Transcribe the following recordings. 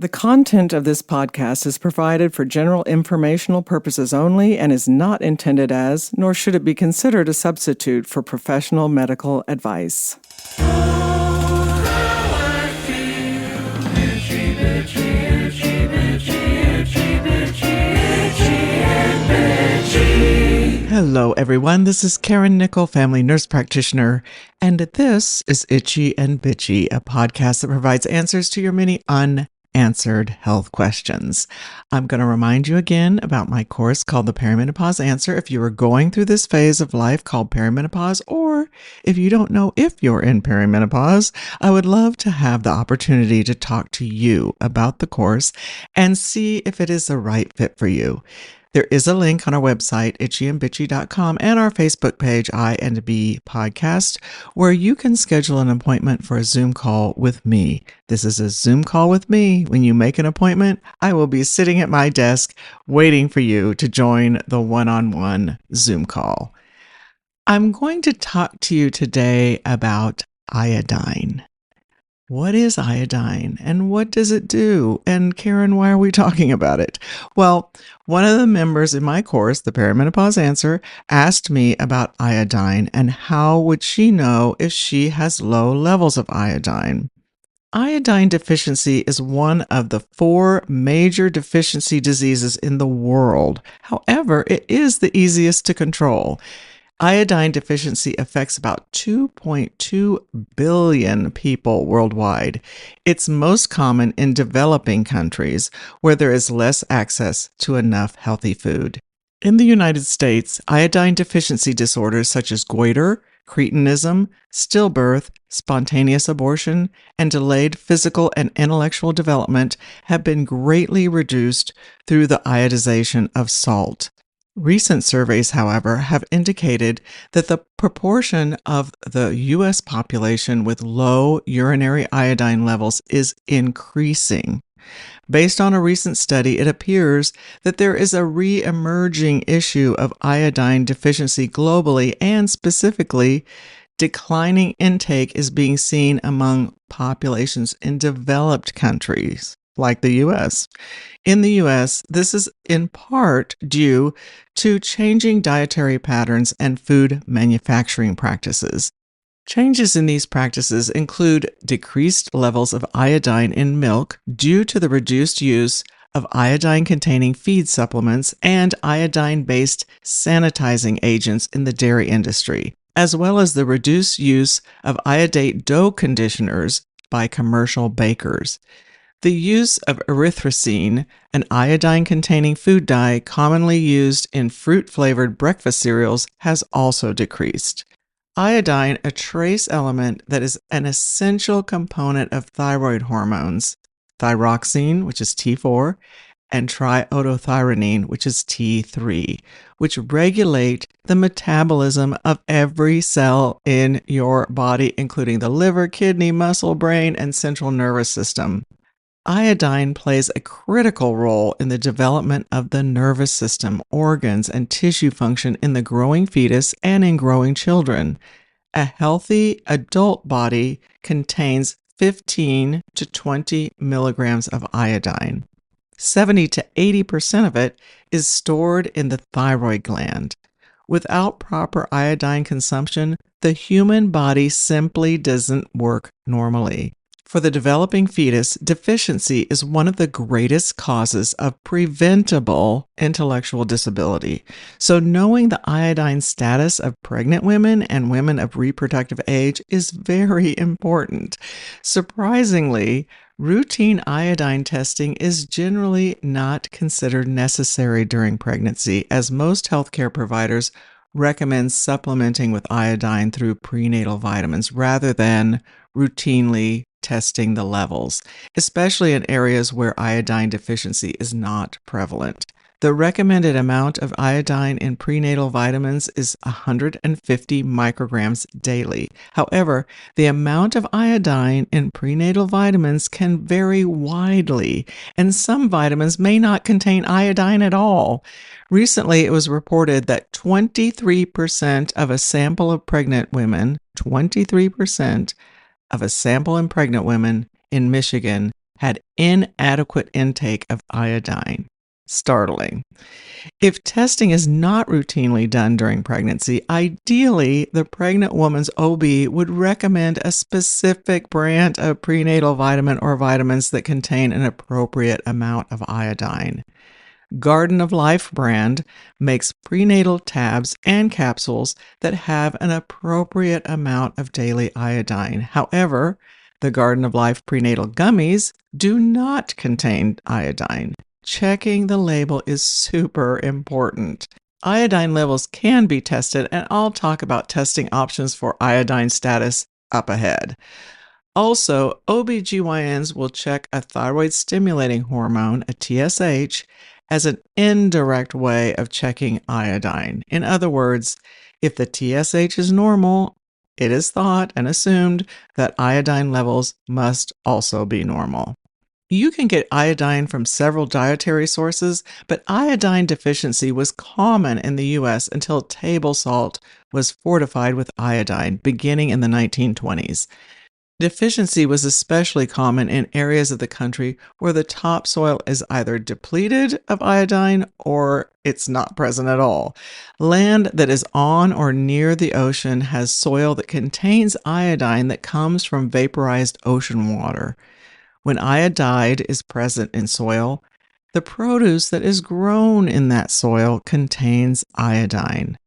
The content of this podcast is provided for general informational purposes only and is not intended as, nor should it be considered a substitute for professional medical advice. Hello, everyone. This is Karen Nickel, family nurse practitioner, and this is Itchy and Bitchy, a podcast that provides answers to your many unanswered health questions. I'm going to remind you again about my course called The Perimenopause Answer. If you are going through this phase of life called perimenopause, or if you don't know if you're in perimenopause, I would love to have the opportunity to talk to you about the course and see if it is the right fit for you. There is a link on our website, itchyandbitchy.com, and our Facebook page, I&B Podcast, where you can schedule an appointment for a Zoom call with me. This is a Zoom call with me. When you make an appointment, I will be sitting at my desk waiting for you to join the one-on-one Zoom call. I'm going to talk to you today about iodine. What is iodine and what does it do? And Karen, why are we talking about it? Well, one of the members in my course, The Perimenopause Answer, asked me about iodine and how would she know if she has low levels of iodine. Iodine deficiency is one of the 4 major deficiency diseases in the world. However, it is the easiest to control. Iodine deficiency affects about 2.2 billion people worldwide. It's most common in developing countries where there is less access to enough healthy food. In the United States, iodine deficiency disorders such as goiter, cretinism, stillbirth, spontaneous abortion, and delayed physical and intellectual development have been greatly reduced through the iodization of salt. Recent surveys, however, have indicated that the proportion of the U.S. population with low urinary iodine levels is increasing. Based on a recent study, it appears that there is a re-emerging issue of iodine deficiency globally, and specifically, declining intake is being seen among populations in developed countries like the U.S. In the U.S., this is in part due to changing dietary patterns and food manufacturing practices. Changes in these practices include decreased levels of iodine in milk due to the reduced use of iodine-containing feed supplements and iodine-based sanitizing agents in the dairy industry, as well as the reduced use of iodate dough conditioners by commercial bakers. The use of erythrocin, an iodine-containing food dye commonly used in fruit-flavored breakfast cereals, has also decreased. Iodine, a trace element that is an essential component of thyroid hormones, thyroxine, which is T4, and triiodothyronine, which is T3, which regulate the metabolism of every cell in your body, including the liver, kidney, muscle, brain, and central nervous system. Iodine plays a critical role in the development of the nervous system, organs, and tissue function in the growing fetus and in growing children. A healthy adult body contains 15 to 20 milligrams of iodine. 70 to 80% of it is stored in the thyroid gland. Without proper iodine consumption, the human body simply doesn't work normally. For the developing fetus, deficiency is one of the greatest causes of preventable intellectual disability. So knowing the iodine status of pregnant women and women of reproductive age is very important. Surprisingly, routine iodine testing is generally not considered necessary during pregnancy, as most healthcare providers recommend supplementing with iodine through prenatal vitamins rather than routinely testing the levels, especially in areas where iodine deficiency is not prevalent. The recommended amount of iodine in prenatal vitamins is 150 micrograms daily. However, the amount of iodine in prenatal vitamins can vary widely, and some vitamins may not contain iodine at all. Recently, it was reported that 23% of a sample of pregnant women, 23% of a sample in pregnant women in Michigan had inadequate intake of iodine. Startling. If testing is not routinely done during pregnancy, ideally, the pregnant woman's OB would recommend a specific brand of prenatal vitamin or vitamins that contain an appropriate amount of iodine. Garden of Life brand makes prenatal tabs and capsules that have an appropriate amount of daily iodine. However, the Garden of Life prenatal gummies do not contain iodine. Checking the label is super important. Iodine levels can be tested, and I'll talk about testing options for iodine status up ahead. Also, OBGYNs will check a thyroid stimulating hormone, a TSH, as an indirect way of checking iodine. In other words, if the TSH is normal, it is thought and assumed that iodine levels must also be normal. You can get iodine from several dietary sources, but iodine deficiency was common in the U.S. until table salt was fortified with iodine beginning in the 1920s. Deficiency was especially common in areas of the country where the topsoil is either depleted of iodine or it's not present at all. Land that is on or near the ocean has soil that contains iodine that comes from vaporized ocean water. When iodide is present in soil, the produce that is grown in that soil contains iodine.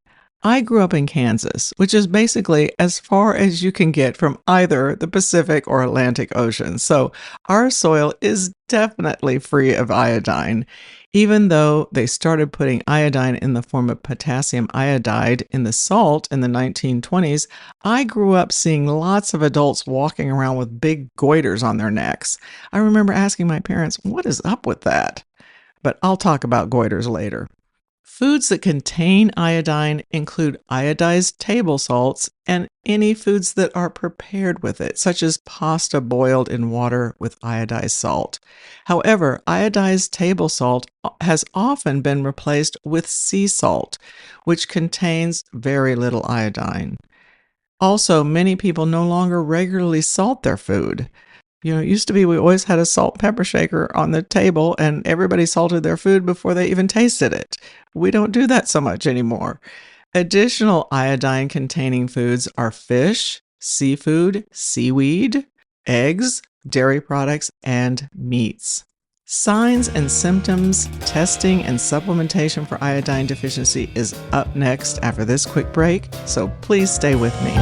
I grew up in Kansas, which is basically as far as you can get from either the Pacific or Atlantic Ocean. So our soil is definitely free of iodine. Even though they started putting iodine in the form of potassium iodide in the salt in the 1920s, I grew up seeing lots of adults walking around with big goiters on their necks. I remember asking my parents, what is up with that? But I'll talk about goiters later. Foods that contain iodine include iodized table salts and any foods that are prepared with it, such as pasta boiled in water with iodized salt. However, iodized table salt has often been replaced with sea salt, which contains very little iodine. Also, many people no longer regularly salt their food. It used to be we always had a salt pepper shaker on the table and everybody salted their food before they even tasted it. We don't do that so much anymore. Additional iodine containing foods are fish, seafood, seaweed, eggs, dairy products, and meats. Signs and symptoms, testing, and supplementation for iodine deficiency is up next after this quick break, so please stay with me.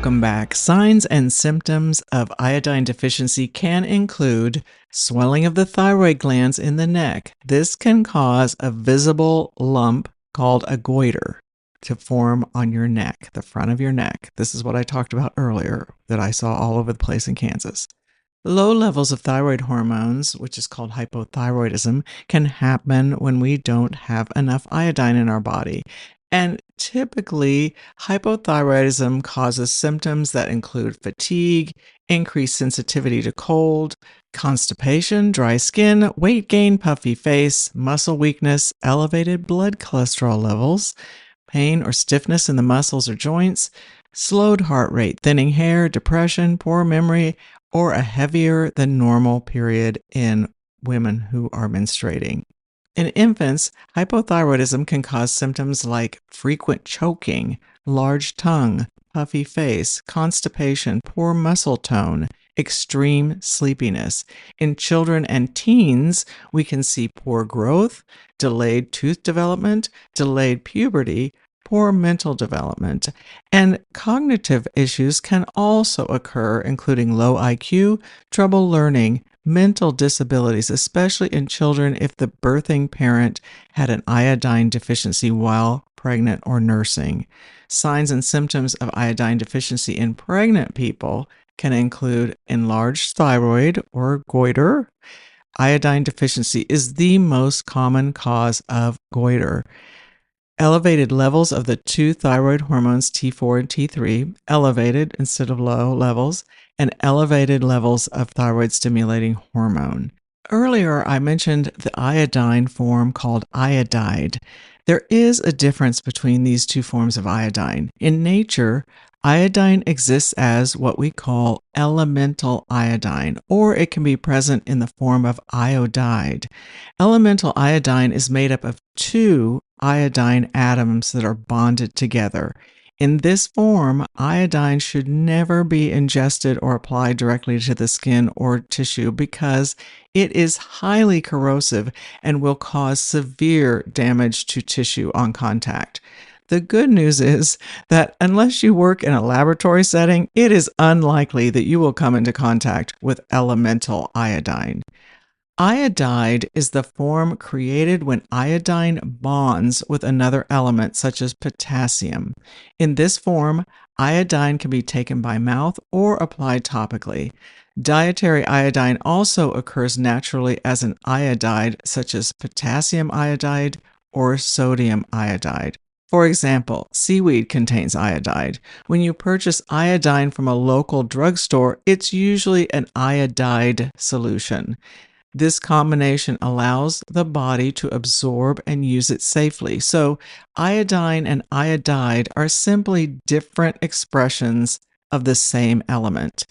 Welcome back. Signs and symptoms of iodine deficiency can include swelling of the thyroid glands in the neck. This can cause a visible lump called a goiter to form on your neck, the front of your neck. This is what I talked about earlier that I saw all over the place in Kansas. Low levels of thyroid hormones, which is called hypothyroidism, can happen when we don't have enough iodine in our body. And typically, hypothyroidism causes symptoms that include fatigue, increased sensitivity to cold, constipation, dry skin, weight gain, puffy face, muscle weakness, elevated blood cholesterol levels, pain or stiffness in the muscles or joints, slowed heart rate, thinning hair, depression, poor memory, or a heavier than normal period in women who are menstruating. In infants, hypothyroidism can cause symptoms like frequent choking, large tongue, puffy face, constipation, poor muscle tone, extreme sleepiness. In children and teens, we can see poor growth, delayed tooth development, delayed puberty, poor mental development, and cognitive issues can also occur, including low IQ, trouble learning, mental disabilities, especially in children if the birthing parent had an iodine deficiency while pregnant or nursing. Signs and symptoms of iodine deficiency in pregnant people can include enlarged thyroid or goiter. Iodine deficiency is the most common cause of goiter. Elevated levels of the two thyroid hormones T4 and T3, elevated instead of low levels, and elevated levels of thyroid stimulating hormone. Earlier, I mentioned the iodine form called iodide. There is a difference between these two forms of iodine. In nature, iodine exists as what we call elemental iodine, or it can be present in the form of iodide. Elemental iodine is made up of two iodine atoms that are bonded together. In this form, iodine should never be ingested or applied directly to the skin or tissue because it is highly corrosive and will cause severe damage to tissue on contact. The good news is that unless you work in a laboratory setting, it is unlikely that you will come into contact with elemental iodine. Iodide is the form created when iodine bonds with another element, such as potassium. In this form, iodine can be taken by mouth or applied topically. Dietary iodine also occurs naturally as an iodide, such as potassium iodide or sodium iodide. For example, seaweed contains iodide. When you purchase iodine from a local drugstore, it's usually an iodide solution. This combination allows the body to absorb and use it safely. So, iodine and iodide are simply different expressions of the same element.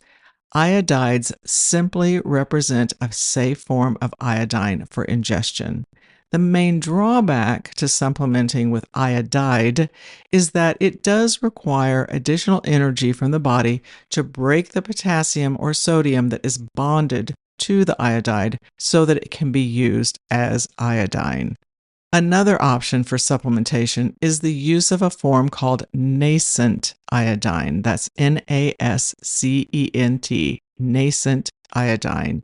Iodides simply represent a safe form of iodine for ingestion. The main drawback to supplementing with iodide is that it does require additional energy from the body to break the potassium or sodium that is bonded to the iodide so that it can be used as iodine. Another option for supplementation is the use of a form called nascent iodine. That's NASCENT, nascent iodine.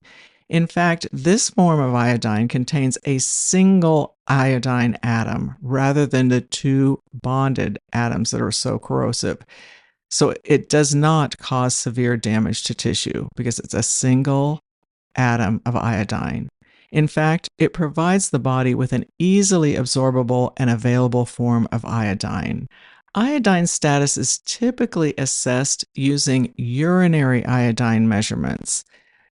In fact, this form of iodine contains a single iodine atom rather than the two bonded atoms that are so corrosive. So it does not cause severe damage to tissue because it's a single atom of iodine. In fact, it provides the body with an easily absorbable and available form of iodine. Iodine status is typically assessed using urinary iodine measurements.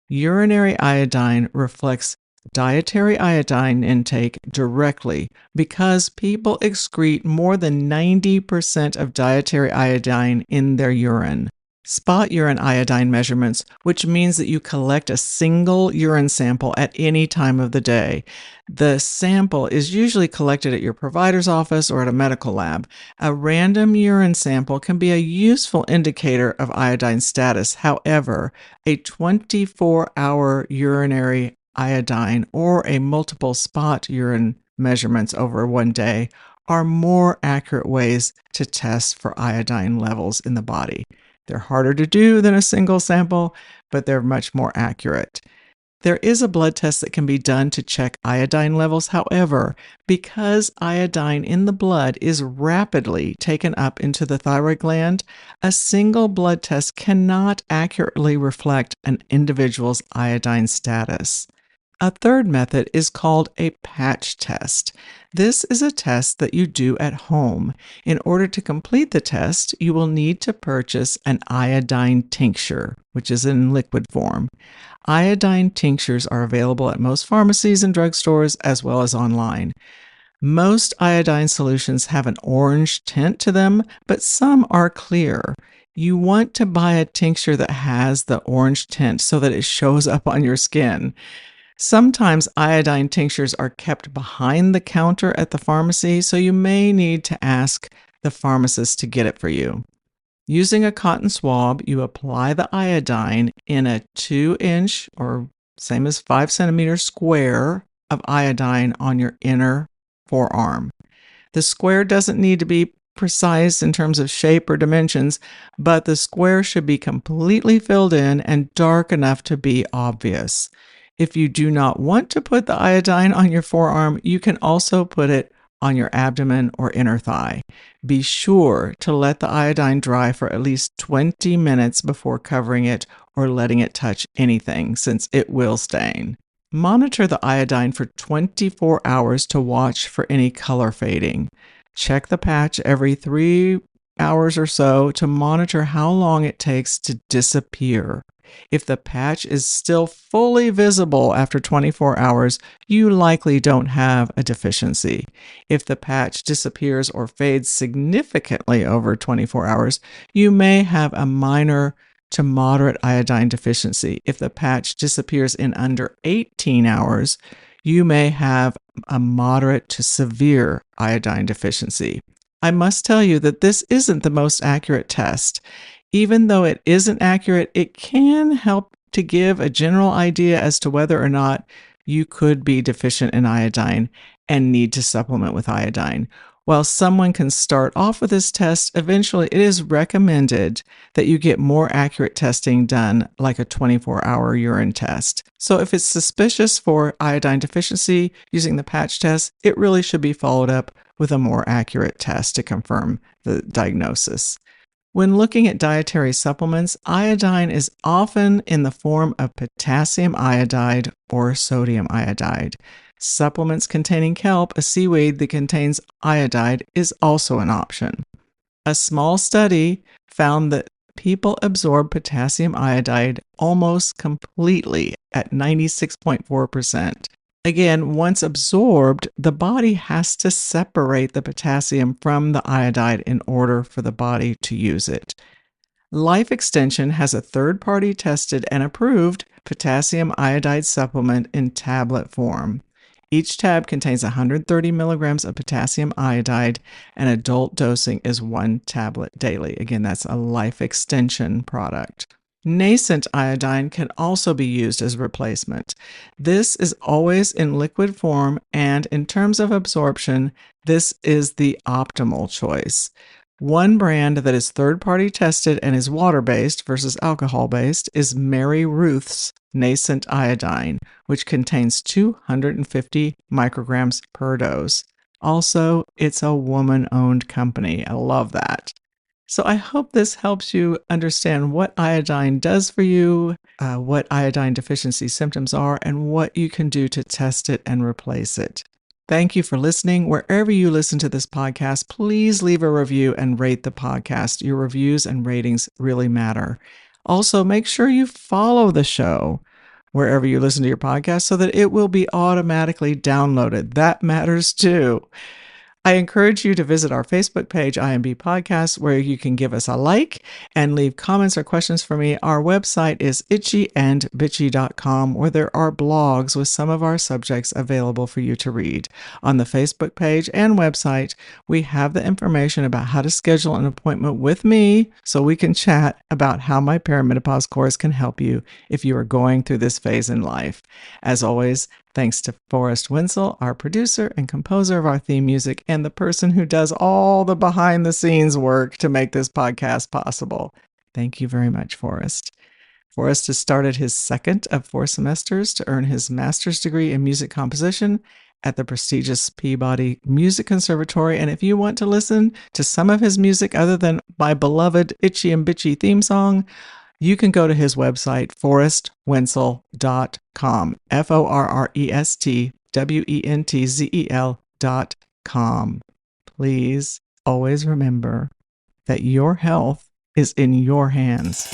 Urinary iodine reflects dietary iodine intake directly because people excrete more than 90% of dietary iodine in their urine. Spot urine iodine measurements, which means that you collect a single urine sample at any time of the day. The sample is usually collected at your provider's office or at a medical lab. A random urine sample can be a useful indicator of iodine status. However, a 24-hour urinary iodine or a multiple spot urine measurements over one day are more accurate ways to test for iodine levels in the body. They're harder to do than a single sample, but they're much more accurate. There is a blood test that can be done to check iodine levels. However, because iodine in the blood is rapidly taken up into the thyroid gland, a single blood test cannot accurately reflect an individual's iodine status. A third method is called a patch test. This is a test that you do at home. In order to complete the test, you will need to purchase an iodine tincture, which is in liquid form. Iodine tinctures are available at most pharmacies and drugstores as well as online. Most iodine solutions have an orange tint to them, but some are clear. You want to buy a tincture that has the orange tint so that it shows up on your skin. Sometimes iodine tinctures are kept behind the counter at the pharmacy, so you may need to ask the pharmacist to get it for you. Using a cotton swab, you apply the iodine in a 2-inch or same as 5 centimeter square of iodine on your inner forearm. The square doesn't need to be precise in terms of shape or dimensions, but the square should be completely filled in and dark enough to be obvious. If you do not want to put the iodine on your forearm, you can also put it on your abdomen or inner thigh. Be sure to let the iodine dry for at least 20 minutes before covering it or letting it touch anything, since it will stain. Monitor the iodine for 24 hours to watch for any color fading. Check the patch every 3 hours or so to monitor how long it takes to disappear. If the patch is still fully visible after 24 hours, you likely don't have a deficiency. If the patch disappears or fades significantly over 24 hours, you may have a minor to moderate iodine deficiency. If the patch disappears in under 18 hours, you may have a moderate to severe iodine deficiency. I must tell you that this isn't the most accurate test. Even though it isn't accurate, it can help to give a general idea as to whether or not you could be deficient in iodine and need to supplement with iodine. While someone can start off with this test, eventually it is recommended that you get more accurate testing done, like a 24-hour urine test. So if it's suspicious for iodine deficiency using the patch test, it really should be followed up with a more accurate test to confirm the diagnosis. When looking at dietary supplements, iodine is often in the form of potassium iodide or sodium iodide. Supplements containing kelp, a seaweed that contains iodide, is also an option. A small study found that people absorb potassium iodide almost completely at 96.4%. Again, once absorbed, the body has to separate the potassium from the iodide in order for the body to use it. Life Extension has a third-party tested and approved potassium iodide supplement in tablet form. Each tab contains 130 milligrams of potassium iodide, and adult dosing is 1 tablet daily. Again, that's a Life Extension product. Nascent iodine can also be used as a replacement. This is always in liquid form, and in terms of absorption, this is the optimal choice. One brand that is third-party tested and is water-based versus alcohol-based is Mary Ruth's Nascent Iodine, which contains 250 micrograms per dose. Also, it's a woman-owned company. I love that. So I hope this helps you understand what iodine does for you, what iodine deficiency symptoms are, and what you can do to test it and replace it. Thank you for listening. Wherever you listen to this podcast, please leave a review and rate the podcast. Your reviews and ratings really matter. Also, make sure you follow the show wherever you listen to your podcast so that it will be automatically downloaded. That matters too. I encourage you to visit our Facebook page, IMB Podcast, where you can give us a like and leave comments or questions for me. Our website is itchyandbitchy.com, where there are blogs with some of our subjects available for you to read. On the Facebook page and website, we have the information about how to schedule an appointment with me so we can chat about how my perimenopause course can help you if you are going through this phase in life. As always, thanks to Forrest Wenzel, our producer and composer of our theme music, and the person who does all the behind-the-scenes work to make this podcast possible. Thank you very much, Forrest. Forrest has started his second of 4 semesters to earn his master's degree in music composition at the prestigious Peabody Music Conservatory. And if you want to listen to some of his music other than my beloved Itchy and Bitchy theme song, you can go to his website, forrestwenzel.com, forrestwenzel.com. Please always remember that your health is in your hands.